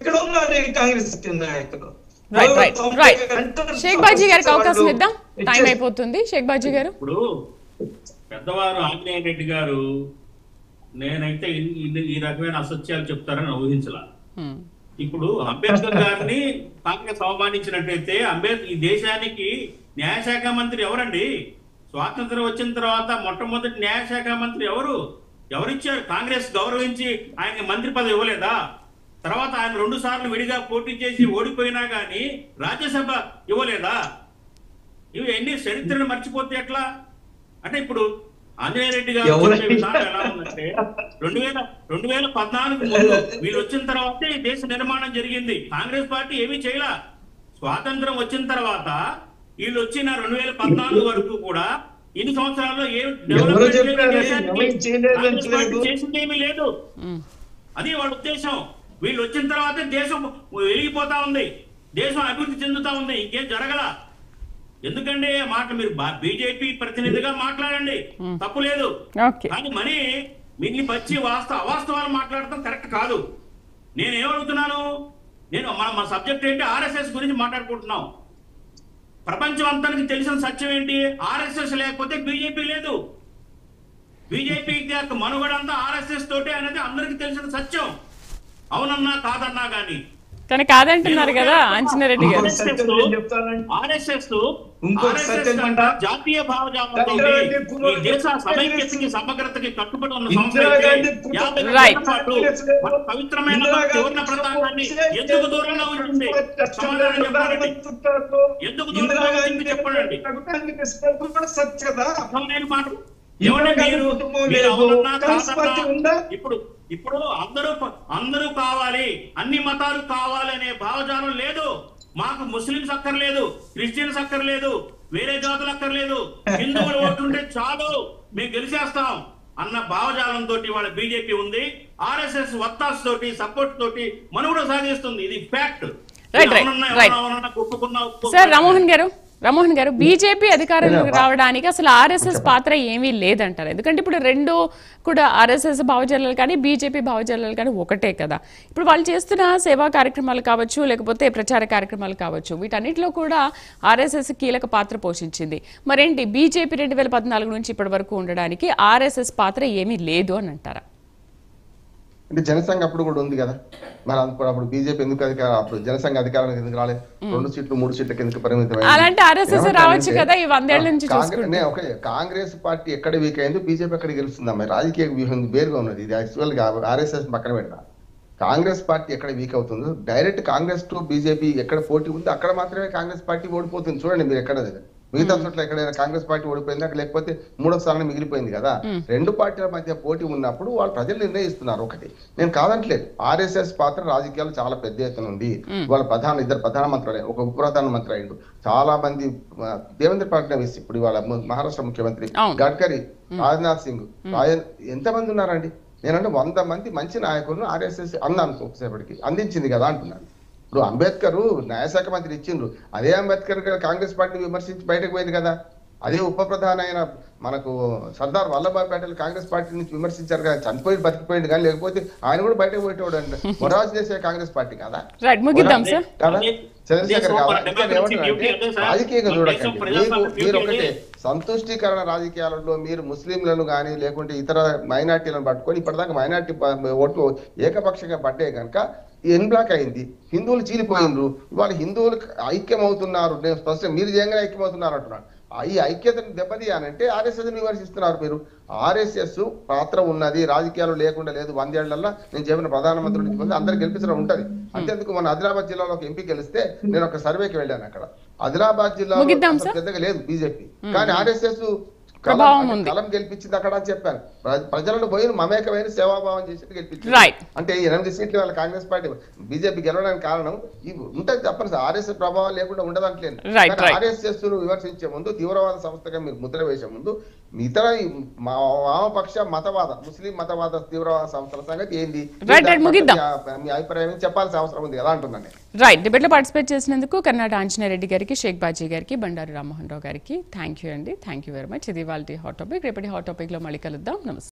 ఇక్కడ ఉన్నారు ఈ కాంగ్రెస్ నాయకులు. షేక్ బాజీ గారికి అవకాశం ఇద్దాం, టైం అయిపోతుంది. షేక్ బాజీ గారు, ఇప్పుడు పెద్దవారు ఆంజనేయ రెడ్డి గారు నేనైతే ఈ రకమైన అసత్యాలు చెప్తారని ఊహించలా. ఇప్పుడు అంబేద్కర్ గారిని కాంగ్రెస్ అవమానించినట్టయితే ఈ దేశానికి న్యాయశాఖ మంత్రి ఎవరండి? స్వాతంత్రం వచ్చిన తర్వాత మొట్టమొదటి న్యాయశాఖ మంత్రి ఎవరిచ్చారు? కాంగ్రెస్ గౌరవించి ఆయనకి మంత్రి పదవి ఇవ్వలేదా? తర్వాత ఆయన 2 సార్లు విడిగా పోటీ చేసి ఓడిపోయినా గానీ రాజ్యసభ ఇవ్వలేదా? ఇవి ఎన్ని చరిత్రను మర్చిపోతే ఎట్లా? అంటే ఇప్పుడు ఆంజనేయ రెడ్డి గారు విధానం ఎలా ఉందంటే 2014 వీళ్ళు వచ్చిన తర్వాతే ఈ దేశ నిర్మాణం జరిగింది. కాంగ్రెస్ పార్టీ ఏమీ చేయలా. స్వాతంత్రం వచ్చిన తర్వాత వీళ్ళు వచ్చిన 2014 వరకు కూడా ఇన్ని సంవత్సరాల్లో ఏం డెవలప్మెంట్ చేసింది ఏమీ లేదు. అది వాళ్ళ ఉద్దేశం. వీళ్ళు వచ్చిన తర్వాతే దేశం వెలిగిపోతా ఉంది, దేశం అభివృద్ధి చెందుతా ఉంది, ఇంకేం జరగల. ఎందుకంటే మాట మీరు బీజేపీ ప్రతినిధిగా మాట్లాడండి, తప్పు లేదు. కానీ మరి మిగిలి వచ్చి అవాస్తవాలు మాట్లాడటం కరెక్ట్ కాదు. నేనేమడుగుతున్నాను, మన సబ్జెక్ట్ ఏంటి? ఆర్ఎస్ఎస్ గురించి మాట్లాడుకుంటున్నాం. ప్రపంచం అంతానికి తెలిసిన సత్యం ఏంటి? ఆర్ఎస్ఎస్ లేకపోతే బీజేపీ లేదు. బీజేపీ మనుగడ అంతా ఆర్ఎస్ఎస్ తోటే అనేది అందరికి తెలిసిన సత్యం. అవునన్నా కాదన్నా గానీ కానీ కాదంటున్నారు కదా ఆంజనేయ రెడ్డి గారు. ఆర్ఎస్ఎస్ జాతీయ భావజాలంతో ఈ దేశ సమైక్యతకి సమగ్రతకి కట్టుబడి ఉన్న పవిత్రమైన త్రివర్ణ పతాకాన్ని ఎందుకు దూరంగా ఉంటుంది? సమాధానం చెప్పండి. ఎందుకు దూరంగా ఉంటుంది చెప్పండి. ఇప్పుడు అందరూ కావాలి, అన్ని మతాలు కావాలి అనే భావజాలం లేదు. మాకు ముస్లింస్ అక్కర్లేదు, క్రిస్టియన్స్ అక్కర్లేదు, వేరే జాతులు అక్కర్లేదు, హిందువులు ఓటుంటే చాలు మేము గెలిచేస్తాం అన్న భావజాలంతో వాళ్ళ బీజేపీ ఉంది. ఆర్ఎస్ఎస్ వత్తాసు తోటి సపోర్ట్ తోటి మనుగడ సాగిస్తుంది. ఇది ఫ్యాక్ట్. సార్ రామ్మోహన్ గారు, బీజేపీ అధికారంలోకి రావడానికి అసలు ఆర్ఎస్ఎస్ పాత్ర ఏమీ లేదంటారు. ఎందుకంటే ఇప్పుడు రెండు కూడా ఆర్ఎస్ఎస్ భావజాలాలు కానీ బీజేపీ భావజాలాలు కానీ ఒకటే కదా. ఇప్పుడు వాళ్ళు చేస్తున్న సేవా కార్యక్రమాలు కావచ్చు, లేకపోతే ప్రచార కార్యక్రమాలు కావచ్చు, వీటన్నిటిలో కూడా ఆర్ఎస్ఎస్ కీలక పాత్ర పోషించింది. మరేంటి బీజేపీ 2014 నుంచి ఇప్పటి వరకు ఉండడానికి ఆర్ఎస్ఎస్ పాత్ర ఏమీ లేదు అని అంటారా? అంటే జనసంఘ అప్పుడు కూడా ఉంది కదా. మరి అప్పుడు బీజేపీ ఎందుకు అప్పుడు జనసంఘ అధికారానికి ఎందుకు రాలేదు? 2 సీట్లు 3 సీట్లకి ఎందుకు పరిమితం? కాంగ్రెస్ పార్టీ ఎక్కడ వీక్ అయింది, బీజేపీ ఎక్కడ గెలుస్తుందా? మరి రాజకీయ వ్యూహం వేరుగా ఉన్నది. ఇది యాక్చువల్ గా ఆర్ఎస్ఎస్ పక్కన పెట్టిన కాంగ్రెస్ పార్టీ ఎక్కడ వీక్ అవుతుందో డైరెక్ట్ కాంగ్రెస్ టు బీజేపీ ఎక్కడ పోటీ ఉంది అక్కడ మాత్రమే కాంగ్రెస్ పార్టీ ఓడిపోతుంది. చూడండి మీరు ఎక్కడ మిగతా చోట్ల ఎక్కడైనా కాంగ్రెస్ పార్టీ ఓడిపోయింది అక్కడ, లేకపోతే 3వ స్థానం మిగిలిపోయింది కదా. 2 పార్టీల మధ్య పోటీ ఉన్నప్పుడు వాళ్ళు ప్రజలు నిర్ణయిస్తున్నారు. ఒకటి నేను కాదంటలేదు, ఆర్ఎస్ఎస్ పాత్ర రాజకీయాలు చాలా పెద్ద ఎత్తున ఉంది. వాళ్ళ ఇద్దరు ప్రధానమంత్రులు, ఒక ఉప ప్రధానమంత్రి అయ్యిండు, చాలా మంది దేవేంద్ర ఫడ్నవీస్, ఇప్పుడు వాళ్ళ మహారాష్ట్ర ముఖ్యమంత్రి గడ్కరీ, రాజ్నాథ్ సింగ్, ఎంతమంది ఉన్నారండి? నేనంటే 100 మంది మంచి నాయకులను ఆర్ఎస్ఎస్ అన్నాను ఒకసేపటికి అందించింది కదా అంటున్నాను. ఇప్పుడు అంబేద్కర్ న్యాయశాఖ మంత్రి ఇచ్చిండ్రు, అదే అంబేద్కర్ కాంగ్రెస్ పార్టీని విమర్శించి బయటకు పోయింది కదా. అదే ఉప ప్రధాని అయిన మనకు సర్దార్ వల్లభాయ్ పటేల్ కాంగ్రెస్ పార్టీ నుంచి విమర్శించారు కదా, చనిపోయి బతికిపోయింది కానీ, లేకపోతే ఆయన కూడా బయటకు పోయేటోడు అంటే మొరాజ్ చేసే కాంగ్రెస్ పార్టీ కదా. చంద్రశేఖర్ రాజకీయంగా చూడకండి, మీరు ఒకటే సంతుష్టీకరణ రాజకీయాలలో మీరు ముస్లింలను కానీ లేకుంటే ఇతర మైనార్టీలను పట్టుకొని ఇప్పటిదాకా మైనార్టీ ఓట్లు ఏకపక్షంగా పడ్డే కనుక ఎన్ బ్లాక్ అయింది. హిందువులు చీలిపోయినరు, ఇవాళ హిందువులు ఐక్యం అవుతున్నారు. నేను స్పష్టంగా మీరు జయంగా ఐక్యమవుతున్నారు అంటున్నాను. ఈ ఐక్యతను దెబ్బతీయాలంటే ఆర్ఎస్ఎస్ విమర్శిస్తున్నారు మీరు. ఆర్ఎస్ఎస్ పాత్ర ఉన్నది, రాజకీయాలు లేకుండా లేదు. 100 ఏళ్లలో నేను చెప్పిన ప్రధానమంత్రి నుంచి పొంది అందరు గెలిపించడం ఉంటది. అంతేందుకు మన ఆదిలాబాద్ జిల్లాలో ఒక ఎంపీ గెలిస్తే నేను ఒక సర్వేకి వెళ్ళాను. అక్కడ ఆదిలాబాద్ జిల్లాలో పెద్దగా లేదు బీజేపీ, కానీ ఆర్ఎస్ఎస్ కలం గెలిపించింది అక్కడ అని చెప్పాను. ప్రజలను పోయి మమేకమైన సేవాభావం చేసి గెలిపించింది. అంటే 8 సీట్లు వాళ్ళ కాంగ్రెస్ పార్టీ బీజేపీ గెలవడానికి కారణం ఇవి ఉంటుంది. తప్పనిసరి ఆర్ఎస్ఎస్ ప్రభావం లేకుండా ఉండదంటలేదు. ఆర్ఎస్ఎస్ విమర్శించే ముందు, తీవ్రవాద సంస్థగా మీరు ముద్ర వేసే ముందు ఇతర వామపక్ష మతవాద ముస్లిం మతవాద తీవ్రవాద సంస్థల సంగతి ఏంది మీ అభిప్రాయం చెప్పాల్సిన అవసరం ఉంది ఎలా అంటున్నాను. రైట్, డిబేట్ లో పార్టిసిపేట్ చేసినందుకు కర్ణాట ఆంజనేయ రెడ్డి గారికి, షేక్ బాజీ గారికి, బండారు రామ్మోహన్ రావు గారికి థ్యాంక్ యూ అండి. Thank you very much. ఇది వాళ్ళ హాట్ టాపిక్. రేపటి హాట్ టాపిక్ లో మళ్ళీ కలుద్దాం. నమస్తే.